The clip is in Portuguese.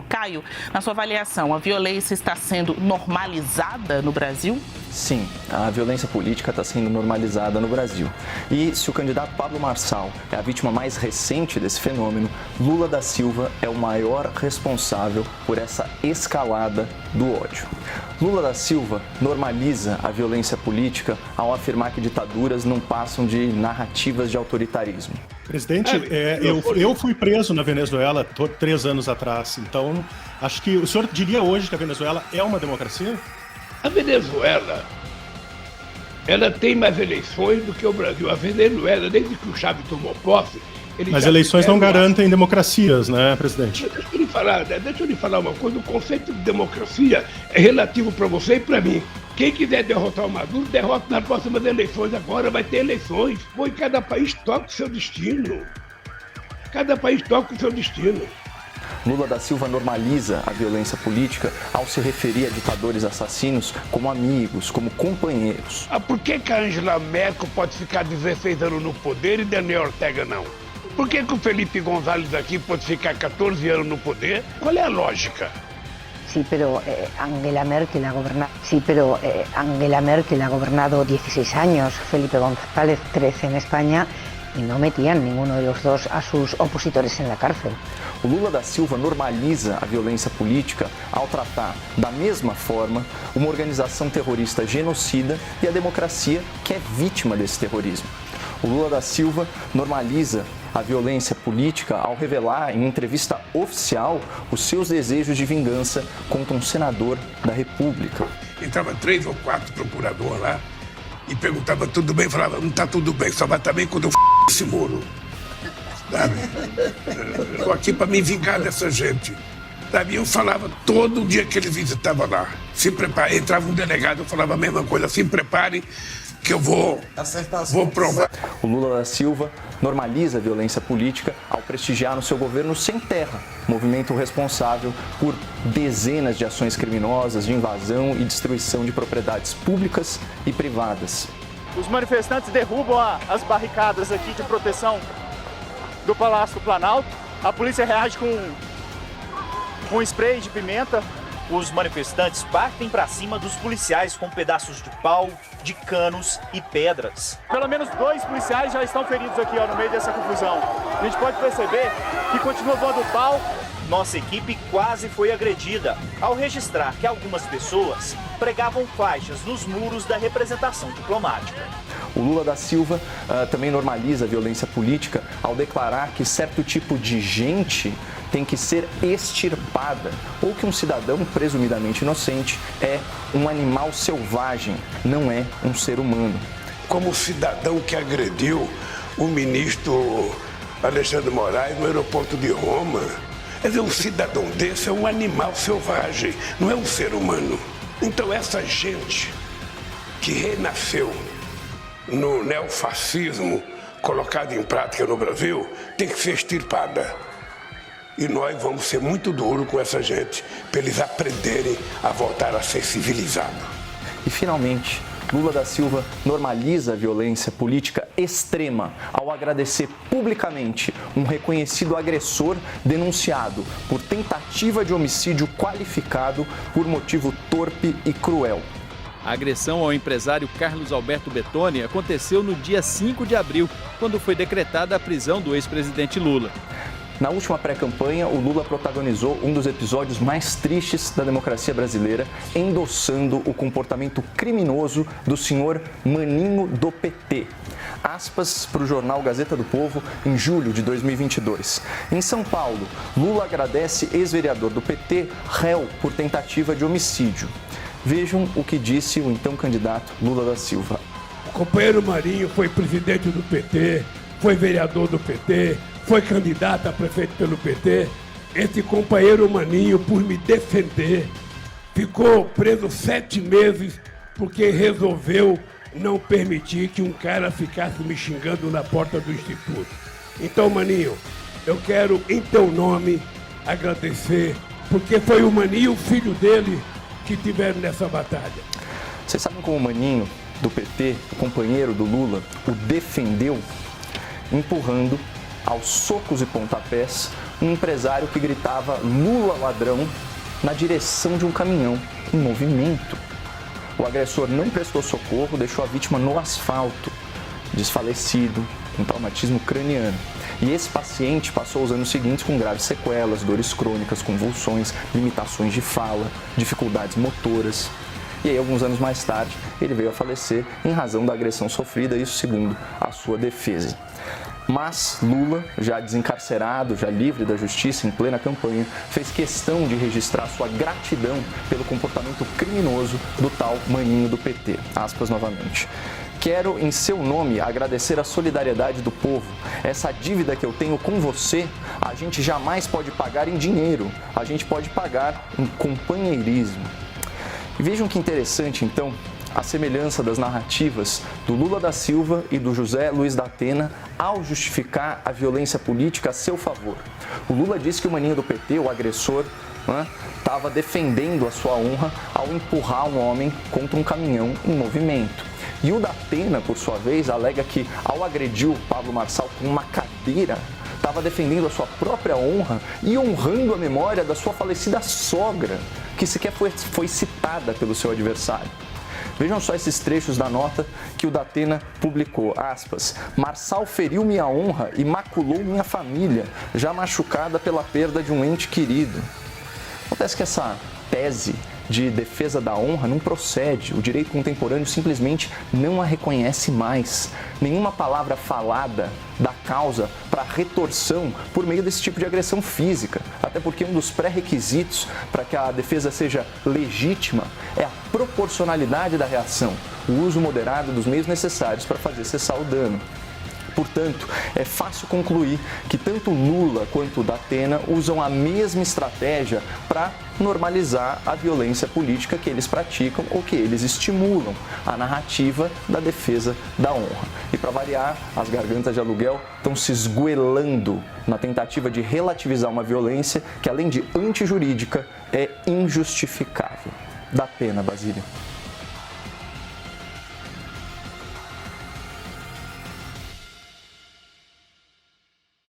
Caio, na sua avaliação, a violência está sendo normalizada no Brasil? Sim, a violência política está sendo normalizada no Brasil. E se o candidato Pablo Marçal é a vítima mais recente desse fenômeno, Lula da Silva é o maior responsável por essa escalada do ódio. Lula da Silva normaliza a violência política ao afirmar que ditaduras não passam de narrativas de autoritarismo. Presidente, eu fui preso na Venezuela 3 anos atrás, então acho que o senhor diria hoje que a Venezuela é uma democracia? A Venezuela, ela tem mais eleições do que o Brasil. A Venezuela, desde que o Chávez tomou posse... Mas eleições não garantem democracias, né, presidente? Deixa eu lhe falar uma coisa. O conceito de democracia é relativo para você e para mim. Quem quiser derrotar o Maduro, derrota nas próximas eleições. Agora vai ter eleições. Pô, e cada país toca o seu destino. Cada país toca o seu destino. Lula da Silva normaliza a violência política ao se referir a ditadores assassinos como amigos, como companheiros. Por que a Angela Merkel pode ficar 16 anos no poder e Daniel Ortega não? Por que o Felipe González aqui pode ficar 14 anos no poder? Qual é a lógica? Sí, pero Angela Merkel ha gobernado 16 años, Felipe González 13 en España y no metían ninguno de los dos a sus opositores en la cárcel. O Lula da Silva normaliza a violência política ao tratar da mesma forma uma organização terrorista genocida e a democracia que é vítima desse terrorismo. O Lula da Silva normaliza a violência política ao revelar em entrevista oficial os seus desejos de vingança contra um senador da República. Entrava 3 ou 4 procuradores lá e perguntava tudo bem, falava, não está tudo bem, só vai estar bem quando eu esse muro. Sabe? Eu estou aqui para me vingar dessa gente. Sabe? Eu falava todo dia que eles visitavam lá. Se prepare, entrava um delegado, eu falava a mesma coisa, se prepare que eu vou provar. O Lula da Silva normaliza a violência política ao prestigiar no seu governo Sem Terra, movimento responsável por dezenas de ações criminosas de invasão e destruição de propriedades públicas e privadas. Os manifestantes derrubam as barricadas aqui de proteção do Palácio do Planalto. A polícia reage com spray de pimenta. Os manifestantes partem para cima dos policiais com pedaços de pau, de canos e pedras. Pelo menos 2 policiais já estão feridos aqui no meio dessa confusão. A gente pode perceber que continua voando pau. Nossa equipe quase foi agredida ao registrar que algumas pessoas pregavam faixas nos muros da representação diplomática. O Lula da Silva também normaliza a violência política ao declarar que certo tipo de gente tem que ser extirpada, ou que um cidadão presumidamente inocente é um animal selvagem, não é um ser humano. Como o cidadão que agrediu o ministro Alexandre de Moraes no aeroporto de Roma, quer dizer, um cidadão desse é um animal selvagem, não é um ser humano. Então essa gente que renasceu no neofascismo colocado em prática no Brasil tem que ser extirpada. E nós vamos ser muito duros com essa gente, para eles aprenderem a voltar a ser civilizados. E, finalmente, Lula da Silva normaliza a violência política extrema ao agradecer publicamente um reconhecido agressor denunciado por tentativa de homicídio qualificado por motivo torpe e cruel. A agressão ao empresário Carlos Alberto Bettoni aconteceu no dia 5 de abril, quando foi decretada a prisão do ex-presidente Lula. Na última pré-campanha, o Lula protagonizou um dos episódios mais tristes da democracia brasileira, endossando o comportamento criminoso do senhor Maninho do PT. Aspas para o jornal Gazeta do Povo, em julho de 2022. Em São Paulo, Lula agradece ex-vereador do PT, réu por tentativa de homicídio. Vejam o que disse o então candidato Lula da Silva. O companheiro Marinho foi presidente do PT, foi vereador do PT, foi candidato a prefeito pelo PT. Esse companheiro Maninho, por me defender, ficou preso 7 meses porque resolveu não permitir que um cara ficasse me xingando na porta do instituto. Então, Maninho, eu quero, em teu nome, agradecer, porque foi o Maninho, o filho dele, que tiveram nessa batalha. Vocês sabem como o Maninho, do PT, o companheiro do Lula, o defendeu? Empurrando aos socos e pontapés um empresário que gritava "Lula ladrão" na direção de um caminhão em movimento. O agressor não prestou socorro, deixou a vítima no asfalto, desfalecido, com traumatismo craniano. E esse paciente passou os anos seguintes com graves sequelas, dores crônicas, convulsões, limitações de fala, dificuldades motoras. E aí, alguns anos mais tarde, ele veio a falecer em razão da agressão sofrida, isso segundo a sua defesa. Mas Lula, já desencarcerado, já livre da justiça, em plena campanha, fez questão de registrar sua gratidão pelo comportamento criminoso do tal maninho do PT. Aspas novamente. Quero, em seu nome, agradecer a solidariedade do povo. Essa dívida que eu tenho com você, a gente jamais pode pagar em dinheiro, a gente pode pagar em companheirismo. E vejam que interessante, então, a semelhança das narrativas do Lula da Silva e do José Luiz da Atena ao justificar a violência política a seu favor. O Lula disse que o maninho do PT, o agressor, estava defendendo a sua honra ao empurrar um homem contra um caminhão em movimento. E o da Atena, por sua vez, alega que ao agredir o Pablo Marçal com uma cadeira, estava defendendo a sua própria honra e honrando a memória da sua falecida sogra, que sequer foi citada pelo seu adversário. Vejam só esses trechos da nota que o da Atena publicou, aspas, Marçal feriu minha honra e maculou minha família, já machucada pela perda de um ente querido. Acontece que essa tese de defesa da honra não procede, o direito contemporâneo simplesmente não a reconhece mais. Nenhuma palavra falada dá causa para retorção por meio desse tipo de agressão física, até porque um dos pré-requisitos para que a defesa seja legítima é a proporcionalidade da reação, o uso moderado dos meios necessários para fazer cessar o dano. Portanto, é fácil concluir que tanto Lula quanto o da Atena usam a mesma estratégia para normalizar a violência política que eles praticam ou que eles estimulam, a narrativa da defesa da honra. E para variar, as gargantas de aluguel estão se esgoelando na tentativa de relativizar uma violência que, além de antijurídica, é injustificável. Dá pena, Basílio.